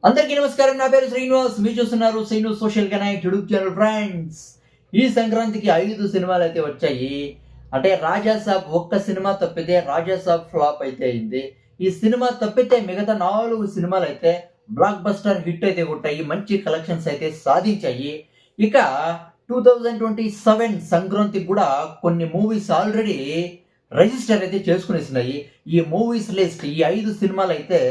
అందరికీ నమస్కారం. నా పేరు శ్రీనివాస్. మీరు చూస్తున్నారు Srinu social connect YouTube channel. Friends, ఈ సంక్రాంతికి 5 సినిమాలు అయితే వచ్చాయి. అంటే రాజాసాబ్ ఒక్క సినిమా తప్పితే రాజాసాబ్ ఫ్లాప్ అయితే అయింది. ఈ సినిమా తప్పితే మిగతా 4 సినిమాలు అయితే బ్లాక్ బస్టర్ హిట్ అయితే కొట్టాయి. మంచి కలెక్షన్స్ అయితే సాధించాయి. ఇక 2027 సంక్రాంతికి కూడా కొన్ని మూవీస్ ఆల్రెడీ రిజిస్టర్ అయితే చేసుకునేసినాయి. ఈ మూవీస్ లిస్ట్, ఈ 5 సినిమాలు అయితే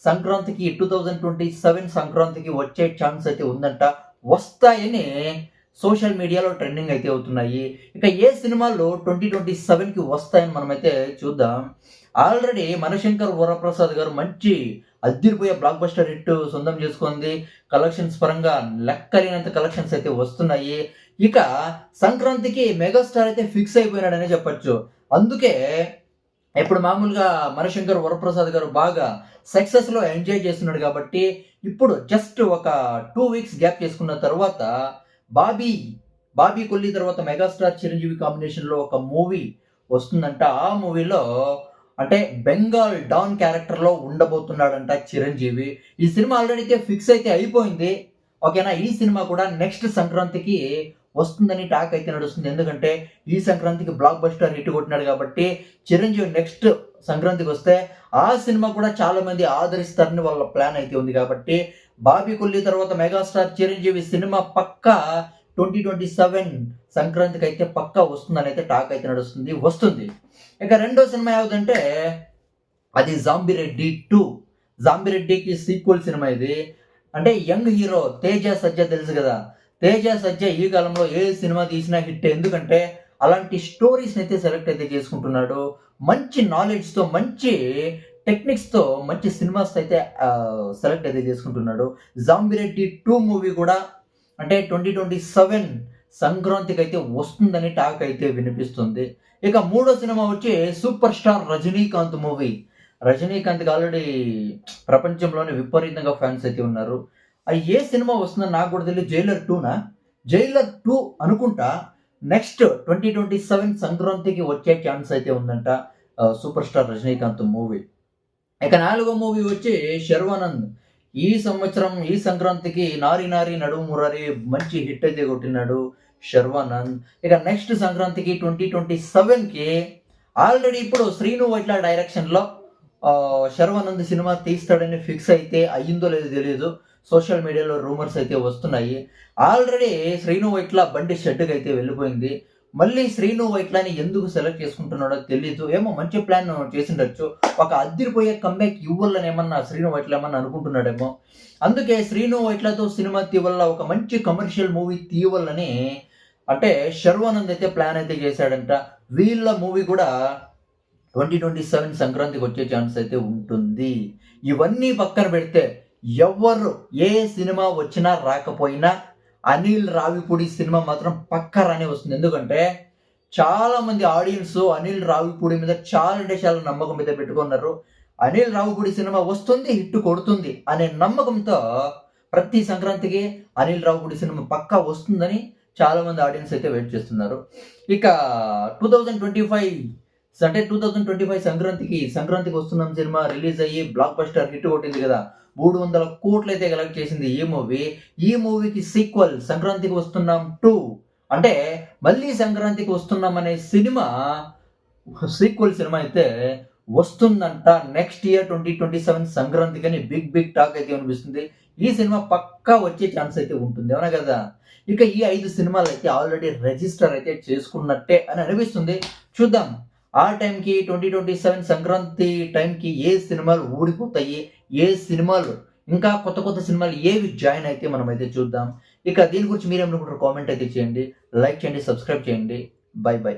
సంక్రాంతికి 2027 సంక్రాంతికి వచ్చే ఛాన్స్ అయితే ఉందంట. వస్తాయని సోషల్ మీడియాలో ట్రెండింగ్ అయితే అవుతున్నాయి. ఇక ఏ సినిమాలు 2027కి వస్తాయని మనమైతే చూద్దాం. ఆల్రెడీ మనశంకర్ వరప్రసాద్ గారు మంచి అద్దిరిపోయే బ్లాక్ బస్టర్ హిట్ సొంతం చేసుకుంది. కలెక్షన్స్ పరంగా లెక్కలేనంత కలెక్షన్స్ అయితే వస్తున్నాయి. ఇక సంక్రాంతికి మెగాస్టార్ అయితే ఫిక్స్ అయిపోయినాడనే చెప్పొచ్చు. అందుకే ఇప్పుడు మామూలుగా మనశంకర్ వరప్రసాద్ గారు బాగా సక్సెస్లో ఎంజాయ్ చేస్తున్నాడు కాబట్టి ఇప్పుడు జస్ట్ ఒక 2 వీక్స్ గ్యాప్ చేసుకున్న తర్వాత బాబీ కొల్లి తర్వాత మెగాస్టార్ చిరంజీవి కాంబినేషన్లో ఒక మూవీ వస్తుందంట. ఆ మూవీలో అంటే బెంగాల్ డాన్ క్యారెక్టర్లో ఉండబోతున్నాడంట చిరంజీవి. ఈ సినిమా ఆల్రెడీ అయితే ఫిక్స్ అయితే అయిపోయింది. ఓకేనా, ఈ సినిమా కూడా నెక్స్ట్ సంక్రాంతికి వస్తుందని టాక్ అయితే నడుస్తుంది. ఎందుకంటే ఈ సంక్రాంతికి బ్లాక్ బస్టర్ హిట్ కొట్టినాడు కాబట్టి చిరంజీవి నెక్స్ట్ సంక్రాంతికి వస్తే ఆ సినిమా కూడా చాలా మంది ఆదరిస్తారని వాళ్ళ ప్లాన్ అయితే ఉంది. కాబట్టి బాబీ కొల్లి తర్వాత మెగాస్టార్ చిరంజీవి సినిమా పక్కా 2027 సంక్రాంతికి అయితే పక్కా వస్తుందని అయితే టాక్ అయితే నడుస్తుంది, వస్తుంది. ఇక రెండో సినిమా ఏదంటే అది జాంబిరెడ్డి 2. జాంబిరెడ్డికి సీక్వెల్ సినిమా ఇది. అంటే యంగ్ హీరో తేజ సజ్జ తెలుసు కదా. తేజ సజ్జ ఈ కాలంలో ఏ సినిమా తీసినా హిట్. ఎందుకంటే అలాంటి స్టోరీస్ని అయితే సెలెక్ట్ అయితే చేసుకుంటున్నాడు. మంచి నాలెడ్జ్తో, మంచి టెక్నిక్స్తో మంచి సినిమాస్ అయితే సెలెక్ట్ అయితే చేసుకుంటున్నాడు. జాంబిరెడ్డి 2 మూవీ కూడా అంటే 2027 సంక్రాంతికి అయితే వస్తుందని టాక్ అయితే వినిపిస్తుంది. ఇక మూడో సినిమా వచ్చి సూపర్ స్టార్ రజనీకాంత్ మూవీ. రజనీకాంత్కి ఆల్రెడీ ప్రపంచంలోనే విపరీతంగా ఫ్యాన్స్ అయితే ఉన్నారు. అది ఏ సినిమా వస్తుందో నాకు కూడా తెలియదు. జైలర్ 2నా? జైలర్ 2 అనుకుంటా. నెక్స్ట్ 2027 సంక్రాంతికి వచ్చే ఛాన్స్ అయితే ఉందంట సూపర్ స్టార్ రజనీకాంత్ మూవీ. ఇక నాలుగో మూవీ వచ్చి శర్వానంద్. ఈ సంవత్సరం ఈ సంక్రాంతికి నారి నారి నడుము మురారి మంచి హిట్ అయితే కొట్టినాడు శర్వానంద్. ఇక నెక్స్ట్ సంక్రాంతికి 2027కి ఆల్రెడీ ఇప్పుడు శ్రీను వైట్ల డైరెక్షన్లో శర్వానంద్ సినిమా తీస్తాడని ఫిక్స్ అయితే అయ్యిందో లేదో తెలియదు. సోషల్ మీడియాలో రూమర్స్ అయితే వస్తున్నాయి. ఆల్రెడీ శ్రీను వైట్ల బండి షెడ్కి అయితే వెళ్ళిపోయింది. మళ్ళీ శ్రీను వైట్లని ఎందుకు సెలెక్ట్ చేసుకుంటున్నాడో తెలియదు. ఏమో మంచి ప్లాన్ చేసిండొచ్చు. ఒక అద్దిరిపోయే కంబ్యాక్ ఇవ్వాలని ఏమన్నా శ్రీను వైట్ల ఏమన్నా అనుకుంటున్నాడేమో. అందుకే శ్రీను వైట్లతో సినిమా తీవల్ల ఒక మంచి కమర్షియల్ మూవీ తీయవల్లని అంటే శర్వానంద్ అయితే ప్లాన్ అయితే చేశాడంట. వీళ్ళ మూవీ కూడా 2027 సంక్రాంతికి వచ్చే ఛాన్స్ అయితే ఉంటుంది. ఇవన్నీ పక్కన పెడితే ఎవరు ఏ సినిమా వచ్చినా రాకపోయినా అనిల్ రావిపూడి సినిమా మాత్రం పక్కా రానే వస్తుంది. ఎందుకంటే చాలా మంది ఆడియన్స్ అనిల్ రావిపూడి మీద చాలా అంటే చాలా నమ్మకం మీద పెట్టుకున్నారు. అనిల్ రావిపూడి సినిమా వస్తుంది, హిట్ కొడుతుంది అనే నమ్మకంతో ప్రతి సంక్రాంతికి అనిల్ రావిపూడి సినిమా పక్కా వస్తుందని చాలా మంది ఆడియన్స్ అయితే వెయిట్ చేస్తున్నారు. ఇక 2025 సంక్రాంతికి వస్తున్నాం సినిమా రిలీజ్ అయ్యి బ్లాక్ బస్టర్ హిట్ కొట్టింది కదా. 300 కోట్లు అయితే కలెక్ట్ చేసింది ఈ మూవీ. ఈ మూవీకి సీక్వెల్ సంక్రాంతికి వస్తున్నాం 2 అంటే మళ్ళీ సంక్రాంతికి వస్తున్నాం అనే సినిమా సీక్వెల్ సినిమా అయితే వస్తుందంట నెక్స్ట్ ఇయర్ 2027 సంక్రాంతికి అని బిగ్ టాక్ అయితే అనిపిస్తుంది. ఈ సినిమా పక్కా వచ్చే ఛాన్స్ అయితే ఉంటుంది, అవునా కదా. ఇక ఈ 5 సినిమాలు అయితే ఆల్రెడీ రిజిస్టర్ అయితే చేసుకున్నట్టే అని అనిపిస్తుంది. చూద్దాం ఆ టైంకి 2027 సంక్రాంతి టైంకి ఏ సినిమాలు ఊడిపోతాయి, ఏ సినిమాలు ఇంకా కొత్త సినిమాలు ఏవి జాయిన్ అయితే మనం అయితే చూద్దాం. ఇక దీని గురించి మీరేమనుకుంటారు కామెంట్ అయితే చేయండి, లైక్ చేయండి, సబ్స్క్రైబ్ చేయండి. బై.